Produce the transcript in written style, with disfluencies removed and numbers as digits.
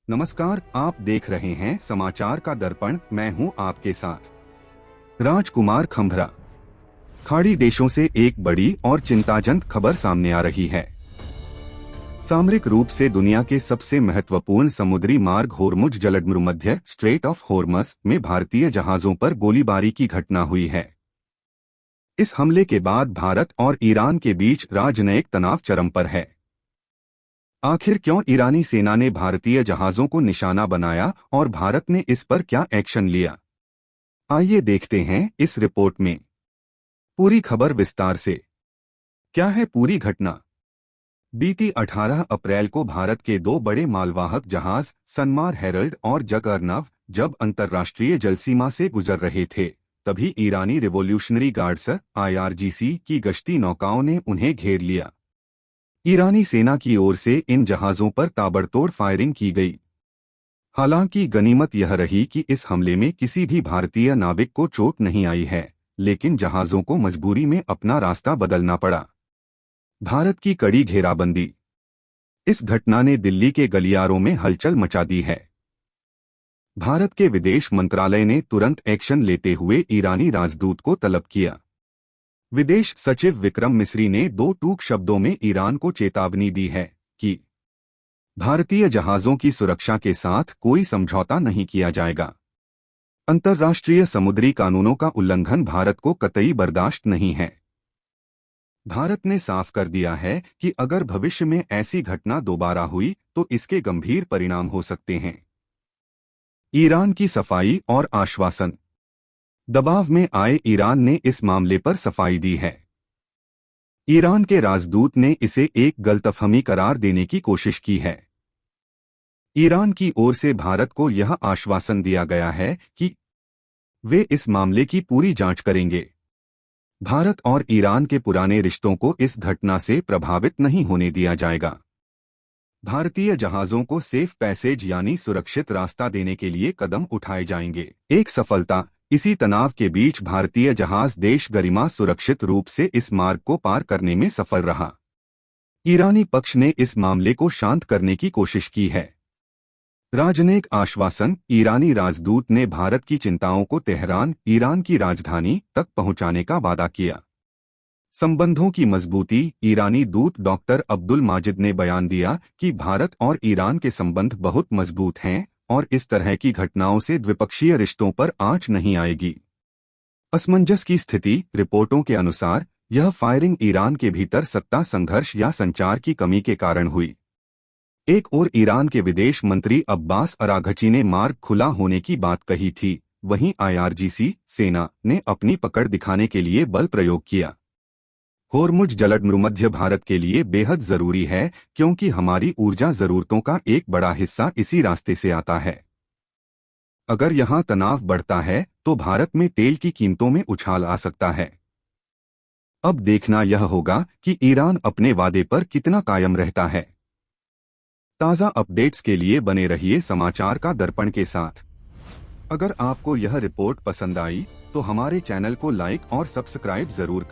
नमस्कार, आप देख रहे हैं समाचार का दर्पण। मैं हूं आपके साथ राजकुमार खंभरा। खाड़ी देशों से एक बड़ी और चिंताजनक खबर सामने आ रही है। सामरिक रूप से दुनिया के सबसे महत्वपूर्ण समुद्री मार्ग होर्मुज जलमध्य स्ट्रेट ऑफ होर्मस में भारतीय जहाजों पर गोलीबारी की घटना हुई है। इस हमले के बाद भारत और ईरान के बीच राजनयिक तनाव चरम पर है। आखिर क्यों ईरानी सेना ने भारतीय जहाजों को निशाना बनाया और भारत ने इस पर क्या एक्शन लिया? आइए देखते हैं इस रिपोर्ट में पूरी खबर विस्तार से। क्या है पूरी घटना? बीती 18 अप्रैल को भारत के दो बड़े मालवाहक जहाज सनमार हेरल्ड और जगअर्नव जब अंतर्राष्ट्रीय जलसीमा से गुजर रहे थे, तभी ईरानी रिवॉल्यूशनरी गार्ड्स IRGC की गश्ती नौकाओं ने उन्हें घेर लिया। ईरानी सेना की ओर से इन जहाजों पर ताबड़तोड़ फायरिंग की गई। हालांकि गनीमत यह रही कि इस हमले में किसी भी भारतीय नाविक को चोट नहीं आई है, लेकिन जहाजों को मजबूरी में अपना रास्ता बदलना पड़ा। भारत की कड़ी घेराबंदी। इस घटना ने दिल्ली के गलियारों में हलचल मचा दी है। भारत के विदेश मंत्रालय ने तुरंत एक्शन लेते हुए ईरानी राजदूत को तलब किया। विदेश सचिव विक्रम मिस्री ने दो टूक शब्दों में ईरान को चेतावनी दी है कि भारतीय जहाजों की सुरक्षा के साथ कोई समझौता नहीं किया जाएगा। अंतर्राष्ट्रीय समुद्री कानूनों का उल्लंघन भारत को कतई बर्दाश्त नहीं है। भारत ने साफ कर दिया है कि अगर भविष्य में ऐसी घटना दोबारा हुई तो इसके गंभीर परिणाम हो सकते हैं। ईरान की सफाई और आश्वासन। दबाव में आए ईरान ने इस मामले पर सफाई दी है। ईरान के राजदूत ने इसे एक गलतफहमी करार देने की कोशिश की है। ईरान की ओर से भारत को यह आश्वासन दिया गया है कि वे इस मामले की पूरी जांच करेंगे। भारत और ईरान के पुराने रिश्तों को इस घटना से प्रभावित नहीं होने दिया जाएगा। भारतीय जहाजों को सेफ पैसेज यानी सुरक्षित रास्ता देने के लिए कदम उठाए जाएंगे। एक सफलता। इसी तनाव के बीच भारतीय जहाज देश गरिमा सुरक्षित रूप से इस मार्ग को पार करने में सफल रहा। ईरानी पक्ष ने इस मामले को शांत करने की कोशिश की है। राजनयिक आश्वासन। ईरानी राजदूत ने भारत की चिंताओं को तेहरान, ईरान की राजधानी तक पहुंचाने का वादा किया। संबंधों की मजबूती। ईरानी दूत डॉक्टर अब्दुल माजिद ने बयान दिया कि भारत और ईरान के संबंध बहुत मजबूत हैं और इस तरह की घटनाओं से द्विपक्षीय रिश्तों पर आंच नहीं आएगी। असमंजस की स्थिति। रिपोर्टों के अनुसार यह फायरिंग ईरान के भीतर सत्ता संघर्ष या संचार की कमी के कारण हुई। एक ओर ईरान के विदेश मंत्री अब्बास अराघची ने मार्ग खुला होने की बात कही थी, वहीं IRGC सेना ने अपनी पकड़ दिखाने के लिए बल प्रयोग किया। होर्मुज जलमध्य भारत के लिए बेहद जरूरी है क्योंकि हमारी ऊर्जा जरूरतों का एक बड़ा हिस्सा इसी रास्ते से आता है। अगर यहां तनाव बढ़ता है तो भारत में तेल की कीमतों में उछाल आ सकता है। अब देखना यह होगा कि ईरान अपने वादे पर कितना कायम रहता है। ताज़ा अपडेट्स के लिए बने रहिए समाचार का दर्पण के साथ। अगर आपको यह रिपोर्ट पसंद आई तो हमारे चैनल को लाइक और सब्सक्राइब जरूर करें।